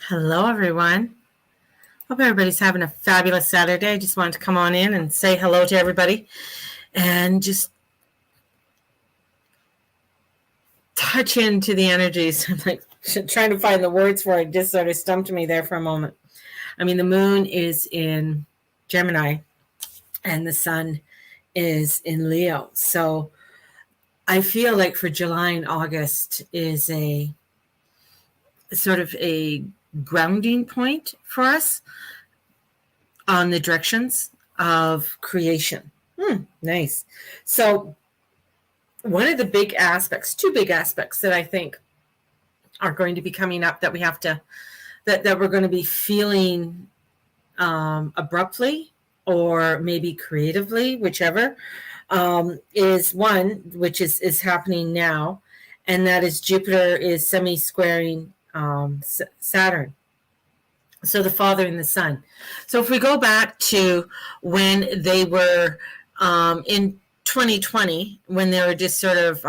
Hello, everyone. Hope everybody's having a fabulous Saturday. I just wanted to come on in and say hello to everybody and just touch into the energies. I'm like trying to find the words for it. Just sort of stumped me there for a moment. I mean, the moon is in Gemini and the sun is in Leo. So I feel like for July and August is a sort of a grounding point for us on the directions of creation. Nice. So one of the big aspects, two big aspects that I think are going to be coming up that we have to, that we're going to be feeling abruptly or maybe creatively, whichever, is one, which is happening now, and that is Jupiter is semi-squaring Saturn. So the Father and the Son. So if we go back to when they were in 2020, when they were just sort of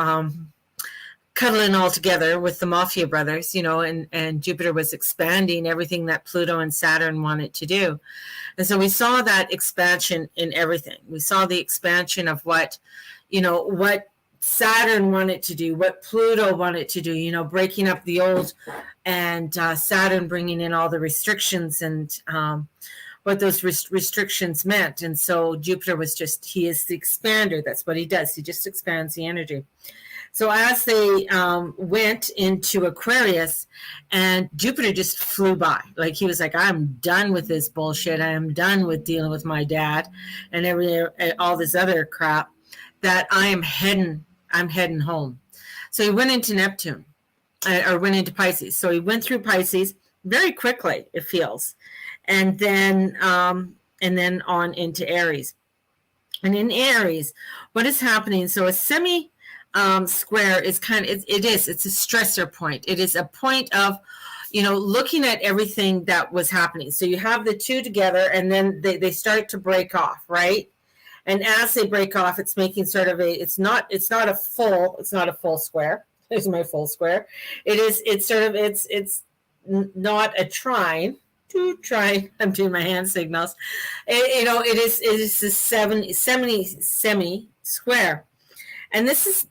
cuddling all together with the Mafia brothers, and Jupiter was expanding everything that Pluto and Saturn wanted to do. And so we saw that expansion in everything. We saw the expansion of what Saturn wanted to do, what Pluto wanted to do, breaking up the old, and Saturn bringing in all the restrictions and what those restrictions meant. And so Jupiter he is the expander. That's what he does. He just expands the energy. So as they went into Aquarius, and Jupiter just flew by. Like he was like, I'm done with this bullshit. I am done with dealing with my dad and all this other crap, that I'm heading home. So he went into Neptune, or went into Pisces. So he went through Pisces very quickly, it feels, and then on into Aries. And in Aries, what is happening? So a semi square is it's a stressor point. It is a point of, looking at everything that was happening. So you have the two together, and then they start to break off, right? And as they break off, it's making sort of it's not a full square. There's my full square. It's not a trine. I'm doing my hand signals. It is a semi square. And this is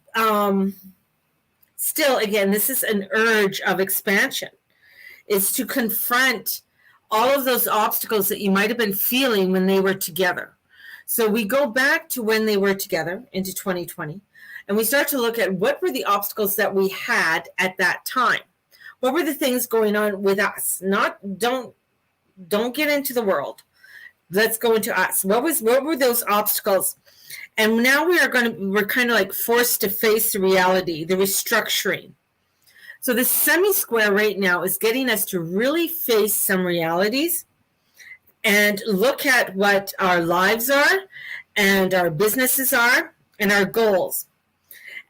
still, again, this is an urge of expansion, is to confront all of those obstacles that you might have been feeling when they were together. So we go back to when they were together into 2020, and we start to look at what were the obstacles that we had at that time. What were the things going on with us? Don't get into the world. Let's go into us. What were those obstacles? And now we're kind of like forced to face the reality, the restructuring. So the semi-square right now is getting us to really face some realities and look at what our lives are and our businesses are and our goals.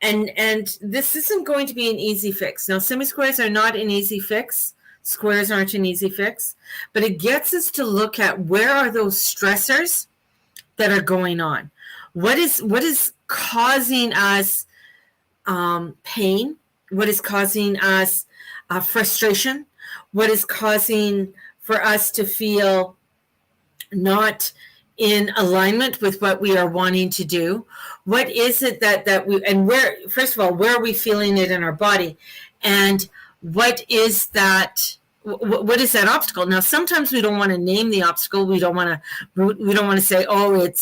And this isn't going to be an easy fix. Now, semi-squares are not an easy fix. Squares aren't an easy fix. But it gets us to look at where are those stressors that are going on. What is causing us pain? What is causing us frustration? What is causing for us to feel not in alignment with what we are wanting to do? What is it that we, and where, first of all, where are we feeling it in our body? And what is that obstacle? Now, sometimes we don't want to name the obstacle. We don't want to say, oh, we're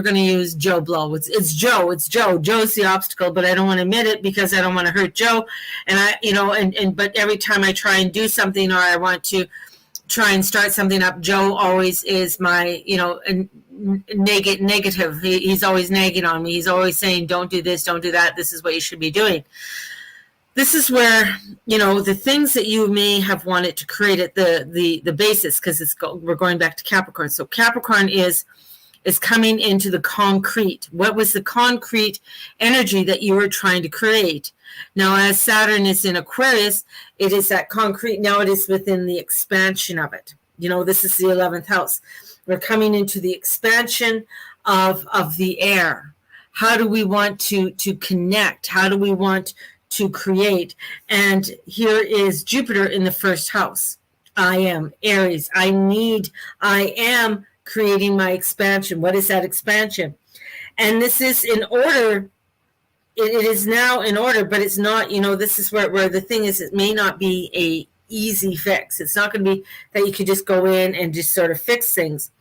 going to use Joe Blow. It's Joe. Joe's the obstacle, but I don't want to admit it because I don't want to hurt Joe. And but every time I try and do something, or I want to try and start something up, Joe always is my, negative. He's always nagging on me. He's always saying, don't do this, don't do that. This is what you should be doing. This is where, the things that you may have wanted to create at the basis, because we're going back to Capricorn. So Capricorn is coming into the concrete. What was the concrete energy that you were trying to create? Now, as Saturn is in Aquarius, it is that concrete. Now it is within the expansion of it. This is the 11th house. We're coming into the expansion of the air. How do we want to connect? How do we want to create. And here is Jupiter in the first house. I am Aries. I am creating my expansion. What is that expansion? And this is in order. It is now in order, but it's not, this is where the thing is, it may not be a easy fix. It's not going to be that you could just go in and just sort of fix things.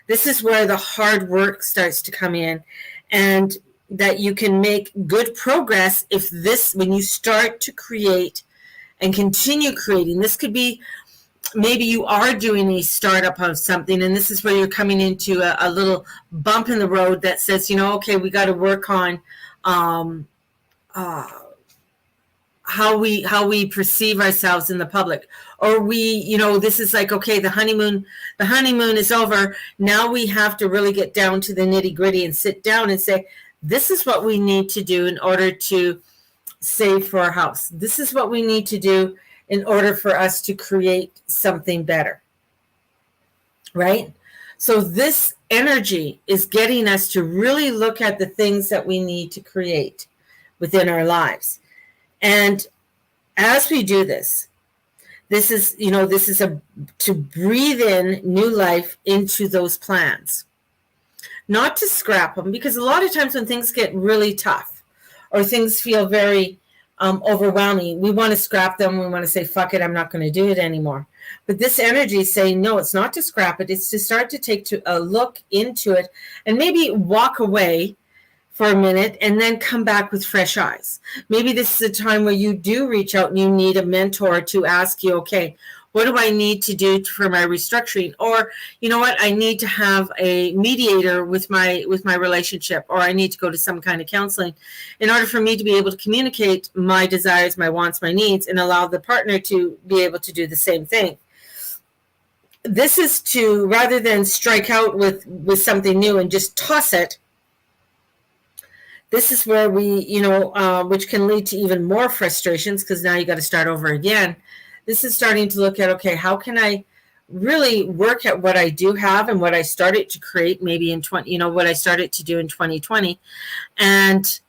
This is where the hard work starts to come in, and that you can make good progress when you start to create and continue creating. This could be, maybe you are doing a startup of something, and this is where you're coming into a little bump in the road that says, okay, we got to work on how we perceive ourselves in the public. Or this is like, okay, the honeymoon is over. Now we have to really get down to the nitty gritty and sit down and say, this is what we need to do in order to save for our house. This is what we need to do in order for us to create something better. Right? So this energy is getting us to really look at the things that we need to create within our lives. And as we do this is to breathe in new life into those plans. Not to scrap them, because a lot of times when things get really tough or things feel very overwhelming, we want to scrap them. We want to say, fuck it, I'm not going to do it anymore. But this energy is saying, no, it's not to scrap it. It's to start to take a look into it and maybe walk away for a minute and then come back with fresh eyes. Maybe this is a time where you do reach out and you need a mentor to ask you, okay, what do I need to do for my restructuring? Or, you know what, I need to have a mediator with my relationship, or I need to go to some kind of counseling in order for me to be able to communicate my desires, my wants, my needs, and allow the partner to be able to do the same thing. This is to, rather than strike out with something new and just toss it, this is where we, which can lead to even more frustrations, because now you got to start over again. This is starting to look at, okay, how can I really work at what I do have and what I started to create maybe in what I started to do in 2020, and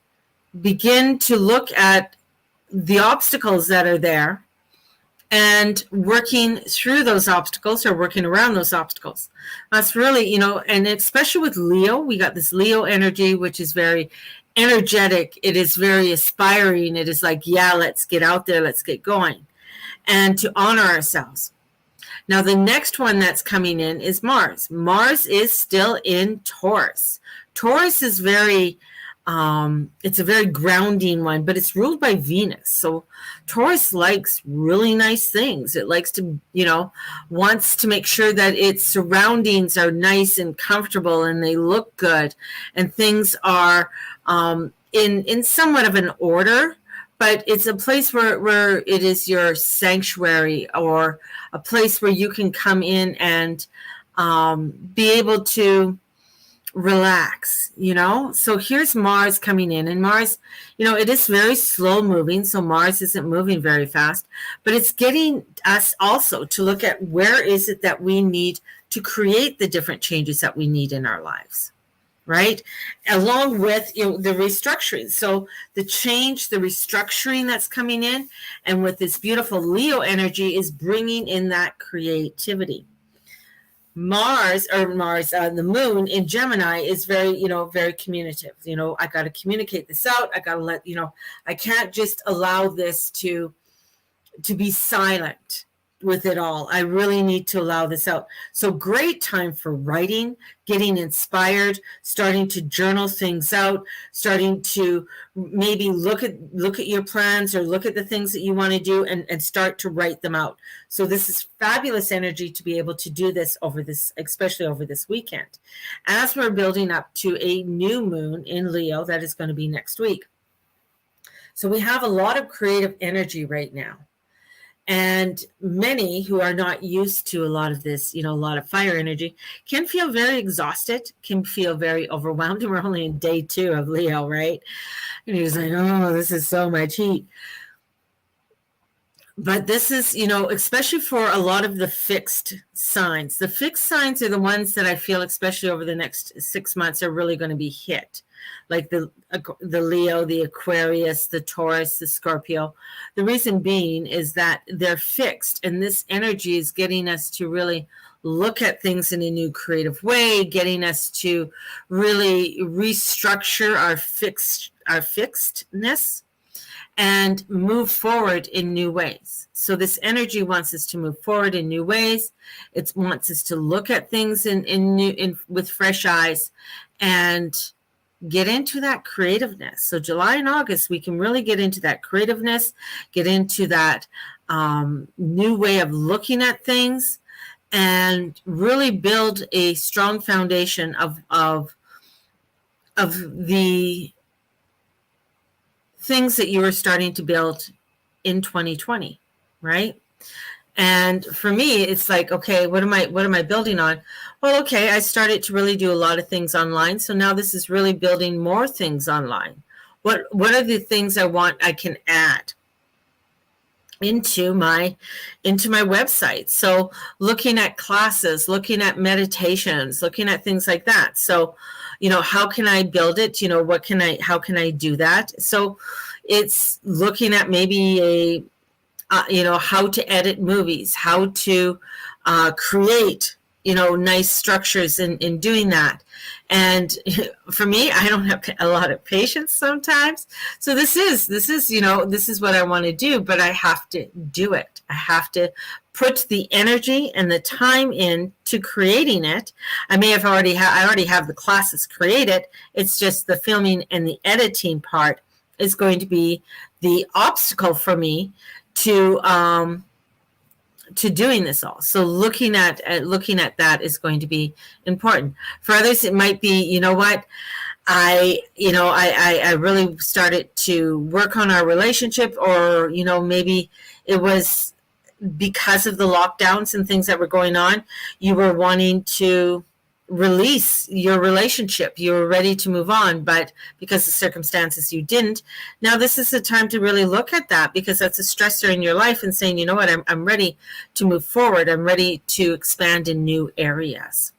begin to look at the obstacles that are there and working through those obstacles or working around those obstacles. That's really, and especially with Leo, we got this Leo energy, which is very energetic. It is very aspiring. It is like, yeah, let's get out there. Let's get going. And to honor ourselves. Now, the next one that's coming in is Mars. Mars is still in Taurus. Taurus is very, it's a very grounding one, but it's ruled by Venus. So Taurus likes really nice things. It likes to, wants to make sure that its surroundings are nice and comfortable and they look good and things are in somewhat of an order. But it's a place where it is your sanctuary, or a place where you can come in and be able to relax, So here's Mars coming in. And Mars, it is very slow moving. So Mars isn't moving very fast. But it's getting us also to look at where is it that we need to create the different changes that we need in our lives. Right? Along with the restructuring. So the change, the restructuring that's coming in, and with this beautiful Leo energy is bringing in that creativity. The moon in Gemini is very, very communicative. I got to communicate this out. I got to let, I can't just allow this to be silent with it all. I really need to allow this out. So great time for writing, getting inspired, starting to journal things out, starting to maybe look at your plans or look at the things that you want to do and start to write them out. So this is fabulous energy to be able to do this especially over this weekend, as we're building up to a new moon in Leo that is going to be next week. So we have a lot of creative energy right now. And many who are not used to a lot of this, a lot of fire energy, can feel very exhausted, can feel very overwhelmed. And we're only in day 2 of Leo, right? And he's like, oh, this is so much heat. But this is, especially for a lot of the fixed signs. The fixed signs are the ones that I feel, especially over the next 6 months, are really going to be hit. Like the Leo, the Aquarius, the Taurus, the Scorpio. The reason being is that they're fixed, and this energy is getting us to really look at things in a new creative way, getting us to really restructure our fixedness and move forward in new ways. So this energy wants us to move forward in new ways. It wants us to look at things with fresh eyes and get into that creativeness. So July and August, we can really get into that creativeness, get into that new way of looking at things, and really build a strong foundation of the things that you were starting to build in 2020, right? And for me, it's like, okay, what am I building on? Well, okay, I started to really do a lot of things online. So now this is really building more things online. What are the things I can add into my website? So looking at classes, looking at meditations, looking at things like that. So, how can I build it? How can I do that? So it's looking at maybe how to edit movies, how to create, nice structures in doing that. And for me, I don't have a lot of patience sometimes. So this is what I want to do, but I have to do it. I have to put the energy and the time in to creating it. I already have the classes created. It's just the filming and the editing part is going to be the obstacle for me to doing this all. So looking at that is going to be important. For others, it might be, I really started to work on our relationship, or, maybe it was because of the lockdowns and things that were going on, you were wanting to release your relationship. You were ready to move on, but because of circumstances you didn't. Now this is the time to really look at that, because that's a stressor in your life, and saying, you know what, I'm ready to move forward. I'm ready to expand in new areas.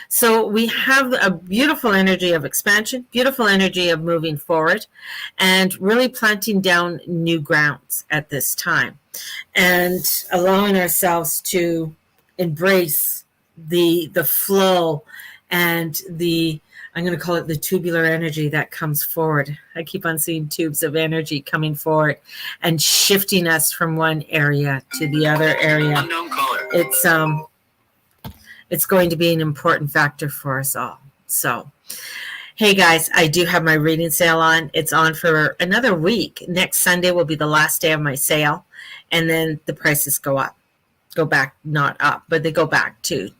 So we have a beautiful energy of expansion, beautiful energy of moving forward, and really planting down new grounds at this time, and allowing ourselves to embrace the flow and I'm going to call it the tubular energy that comes forward. I keep on seeing tubes of energy coming forward and shifting us from one area to the other area. Unknown caller. It's going to be an important factor for us all. So, hey guys, I do have my reading sale on. It's on for another week. Next Sunday will be the last day of my sale, and then the prices go back, not up, but they go back to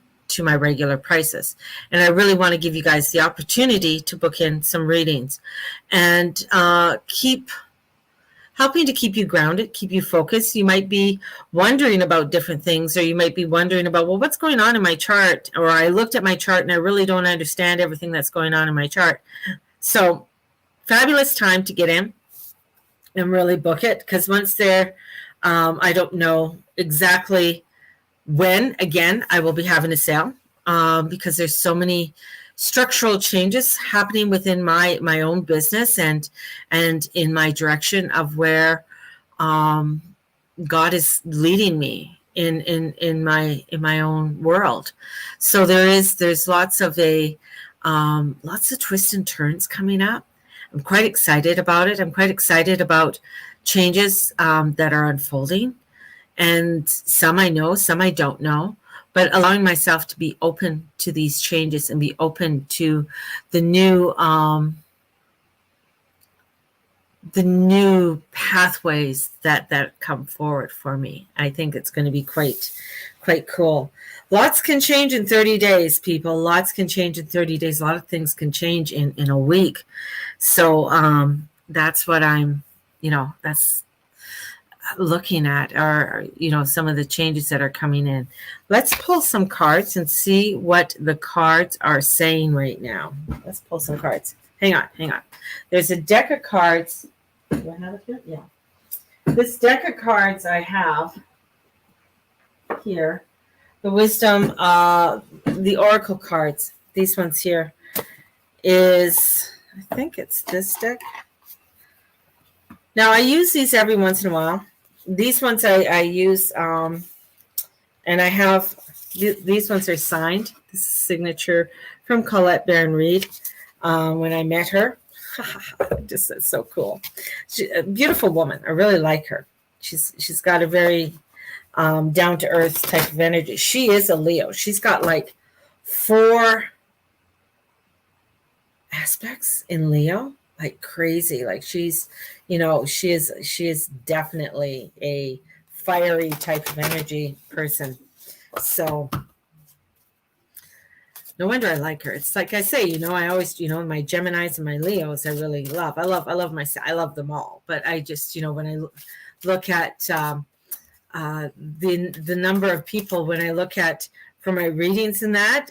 my regular prices. And I really want to give you guys the opportunity to book in some readings and keep helping to keep you grounded, keep you focused. You might be wondering about different things, or you might be wondering about, well, what's going on in my chart? Or I looked at my chart and I really don't understand everything that's going on in my chart. So fabulous time to get in and really book it, because once there, I don't know exactly when, again, I will be having a sale, because there's so many structural changes happening within my own business and in my direction of where God is leading me in my own world. So there's lots of twists and turns coming up. I'm quite excited about it. I'm quite excited about changes that are unfolding. And some I know, some I don't know, but allowing myself to be open to these changes and be open to the new pathways that come forward for me. I think it's going to be quite cool. Lots can change in 30 days, people. Lots can change in 30 days. A lot of things can change in a week. So that's what I'm, that's looking at, are some of the changes that are coming in. Let's pull some cards and see what the cards are saying right now. Let's pull some cards. Hang on. There's a deck of cards. Do I have it here? Yeah. This deck of cards I have here, the wisdom, the oracle cards, these ones here is, I think it's this deck. Now I use these every once in a while. These ones I use, and I have, these ones are signed. This is a signature from Colette Baron Reid when I met her. Just it's so cool. A beautiful woman. I really like her. She's got a very down to earth type of energy. She is a Leo. She's got like 4 aspects in Leo, like crazy. Like she's, she is definitely a fiery type of energy person. So no wonder I like her. It's like I say, I always, my Geminis and my Leos, I really love. I love them all. But I just, when I look at the number of people, when I look at for my readings and that,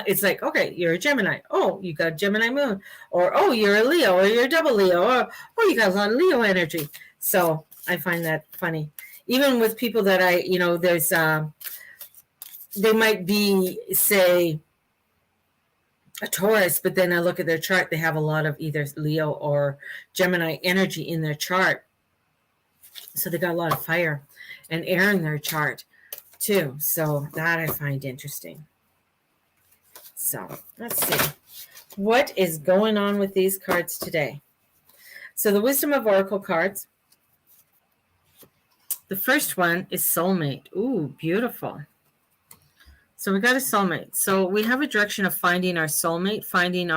it's like, okay, you're a Gemini. Oh, you got a Gemini moon. Or, oh, you're a Leo, or you're a double Leo. Or, oh, you got a lot of Leo energy. So I find that funny. Even with people that there's, they might be, say, a Taurus, but then I look at their chart, they have a lot of either Leo or Gemini energy in their chart. So they got a lot of fire and air in their chart too. So that I find interesting. So let's see. What is going on with these cards today? So the Wisdom of Oracle cards. The first one is soulmate. Ooh, beautiful. So we got a soulmate. So we have a direction of finding our soulmate, finding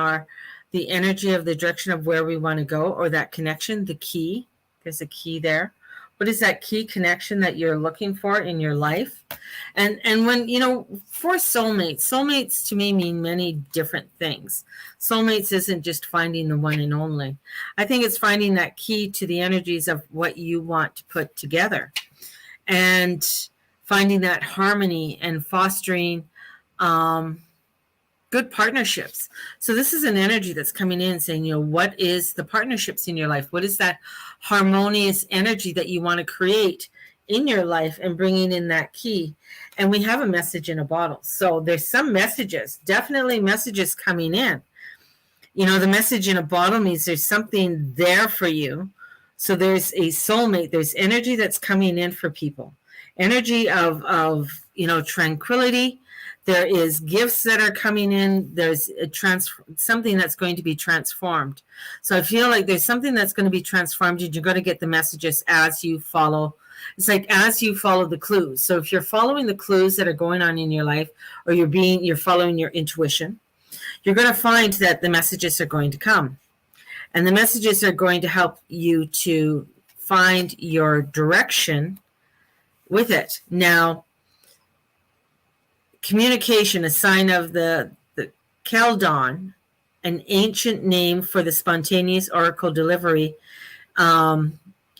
the energy of the direction of where we want to go, or that connection, the key. There's a key there. What is that key connection that you're looking for in your life? And when, for soulmates to me mean many different things. Soulmates isn't just finding the one and only. I think it's finding that key to the energies of what you want to put together. And finding that harmony and fostering good partnerships. So this is an energy that's coming in saying, what is the partnerships in your life? What is that harmonious energy that you want to create in your life, and bringing in that key? And we have a message in a bottle. So there's some messages, definitely messages coming in. The message in a bottle means there's something there for you. So there's a soulmate, there's energy that's coming in for people. Energy of tranquility. There is gifts that are coming in. There's something that's going to be transformed. So I feel like there's something that's going to be transformed, and you're going to get the messages as you follow. It's like as you follow the clues. So if you're following the clues that are going on in your life, or you're following your intuition, you're going to find that the messages are going to come. And the messages are going to help you to find your direction with it. Now, communication, a sign of the Keldon, an ancient name for the spontaneous oracle delivery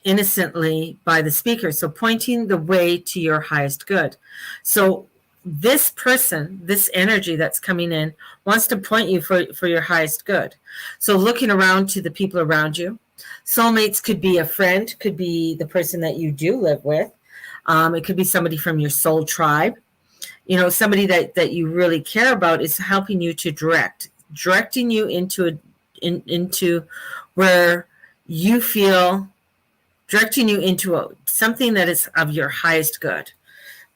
innocently by the speaker. So pointing the way to your highest good. So this person, this energy that's coming in, wants to point you for your highest good. So looking around to the people around you. Soulmates could be a friend, could be the person that you do live with. It could be somebody from your soul tribe. Somebody that you really care about is helping you to directing you into where you feel, directing you into something that is of your highest good,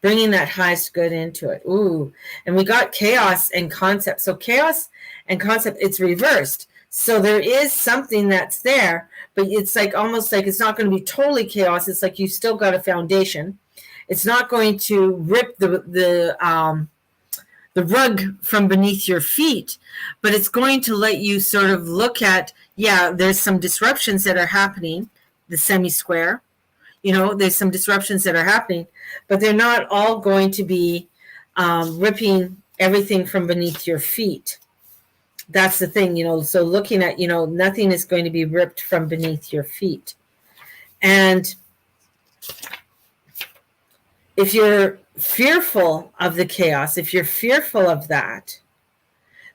bringing that highest good into it. Ooh, and we got chaos and concept. So chaos and concept, it's reversed. So there is something that's there, but it's like almost like it's not going to be totally chaos. It's like you still got a foundation. It's not going to rip the rug from beneath your feet, but it's going to let you sort of look at, there's some disruptions that are happening, the semi-square, there's some disruptions that are happening, but they're not all going to be ripping everything from beneath your feet. That's the thing, so looking at, nothing is going to be ripped from beneath your feet. And if you're fearful of the chaos, if you're fearful of that,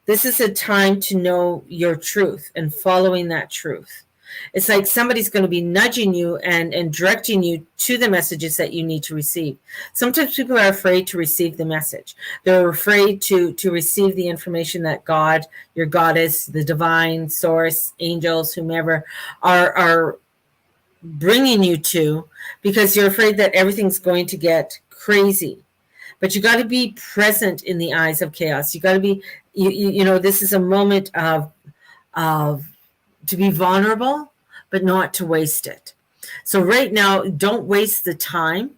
this is a time to know your truth and following that truth. It's like somebody's going to be nudging you and directing you to the messages that you need to receive. Sometimes people are afraid to receive the message. They're afraid to receive the information that God, your goddess, the divine source, angels, whomever are bringing you to, because you're afraid that everything's going to get crazy. But you got to be present in the eyes of chaos. You got to be, this is a moment of to be vulnerable, but not to waste it. So right now, don't waste the time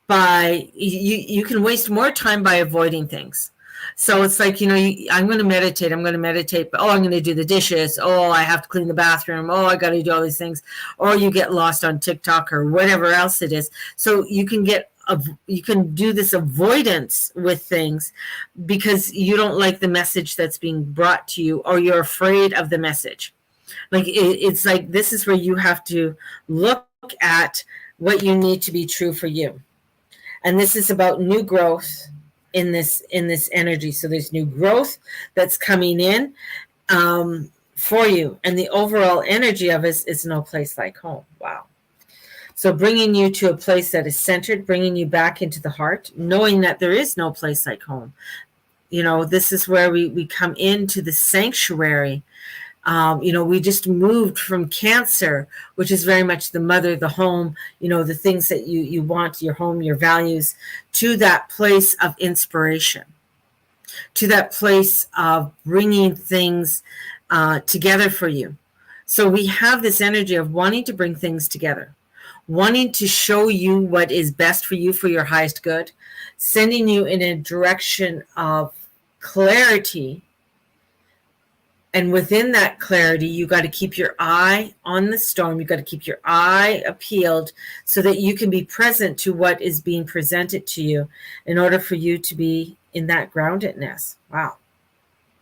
by, you can waste more time by avoiding things. So it's like, I'm going to meditate, but I'm going to do the dishes. I have to clean the bathroom. I got to do all these things. Or you get lost on TikTok or whatever else it is. So you can do this avoidance with things because you don't like the message that's being brought to you, or you're afraid of the message. Like it's like, this is where you have to look at what you need to be true for you. And this is about new growth in this energy. So there's new growth that's coming in for you. And the overall energy of it is no place like home. Wow. So bringing you to a place that is centered, bringing you back into the heart, knowing that there is no place like home. This is where we come into the sanctuary. We just moved from Cancer, which is very much the mother, the home, the things that you want, your home, your values, to that place of inspiration, to that place of bringing things together for you. So we have this energy of wanting to bring things together, wanting to show you what is best for you, for your highest good, sending you in a direction of clarity. And within that clarity, you got to keep your eye on the storm. You got to keep your eye peeled so that you can be present to what is being presented to you in order for you to be in that groundedness. Wow.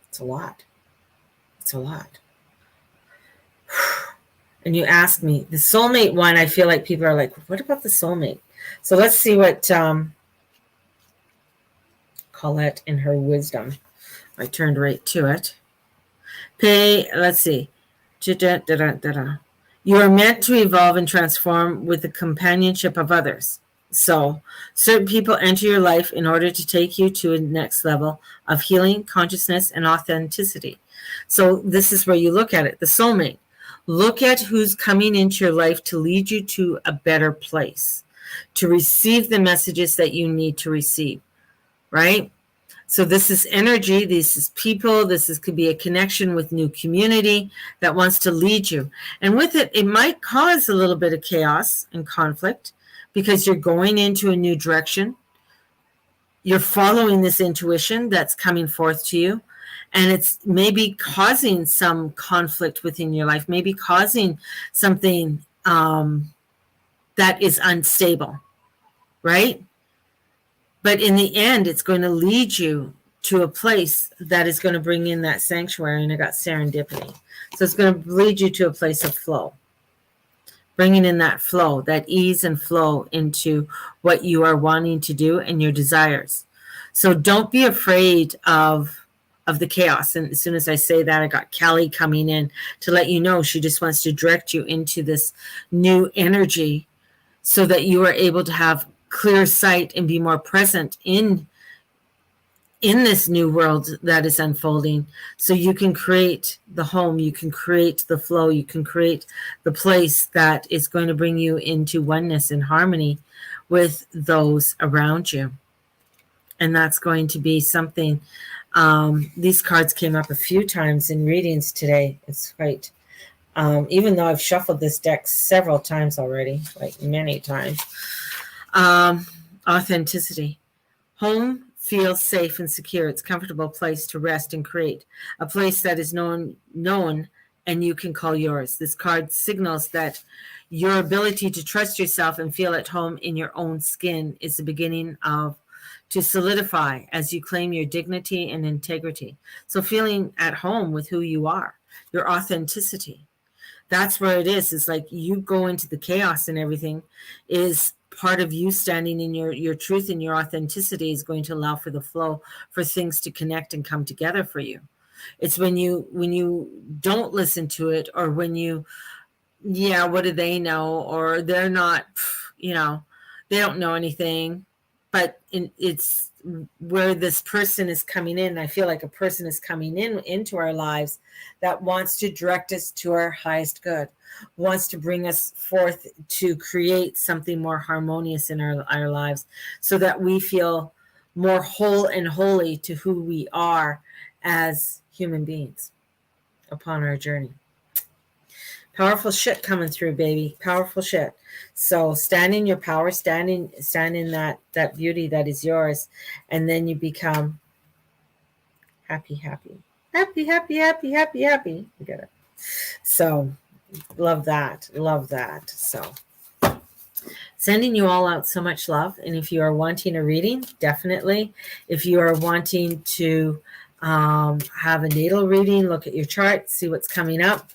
It's a lot. It's a lot. And you ask me, the soulmate one, I feel like people are like, what about the soulmate? So let's see what Colette in her wisdom. I turned right to it. Let's see. You are meant to evolve and transform with the companionship of others. So certain people enter your life in order to take you to a next level of healing, consciousness, and authenticity. So this is where you look at it, the soulmate. Look at who's coming into your life to lead you to a better place, to receive the messages that you need to receive, right? So this is energy, this is people, could be a connection with new community that wants to lead you. And with it, it might cause a little bit of chaos and conflict because you're going into a new direction. You're following this intuition that's coming forth to you. And it's maybe causing some conflict within your life, maybe causing something that is unstable, right? But in the end, it's going to lead you to a place that is going to bring in that sanctuary. And I got serendipity. So it's going to lead you to a place of flow. Bringing in that flow, that ease and flow into what you are wanting to do and your desires. So don't be afraid of the chaos. And as soon as I say that, I got Kelly coming in to let you know she just wants to direct you into this new energy so that you are able to have clear sight and be more present in this new world that is unfolding, so you can create the home, you can create the flow, you can create the place that is going to bring you into oneness and harmony with those around you. And that's going to be something, these cards came up a few times in readings today. It's quite, even though I've shuffled this deck several times already, like many times. Authenticity. Home feels safe and secure. It's a comfortable place to rest and create. A place that is known and you can call yours. This card signals that your ability to trust yourself and feel at home in your own skin is the beginning to solidify as you claim your dignity and integrity. So feeling at home with who you are, your authenticity. That's where it is. It's like you go into the chaos and everything is part of you standing in your truth and your authenticity is going to allow for the flow, for things to connect and come together for you. It's when you don't listen to it, or when you, yeah, what do they know? Or they're not, they don't know anything. But it's where this person is coming in. I feel like a person is coming into our lives that wants to direct us to our highest good, wants to bring us forth to create something more harmonious in our lives, so that we feel more whole and holy to who we are as human beings upon our journey. Powerful shit coming through, baby. Powerful shit. So stand in your power, stand in that beauty that is yours, and then you become happy, happy. Happy, happy, happy, happy, happy. You get it. So love that. Love that. So sending you all out so much love. And if you are wanting a reading, definitely. If you are wanting to have a natal reading, look at your chart, see what's coming up.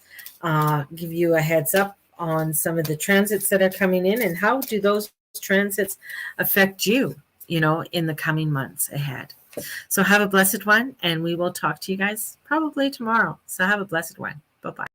Give you a heads up on some of the transits that are coming in, and how do those transits affect you, in the coming months ahead. So have a blessed one, and we will talk to you guys probably tomorrow. So have a blessed one. Bye-bye.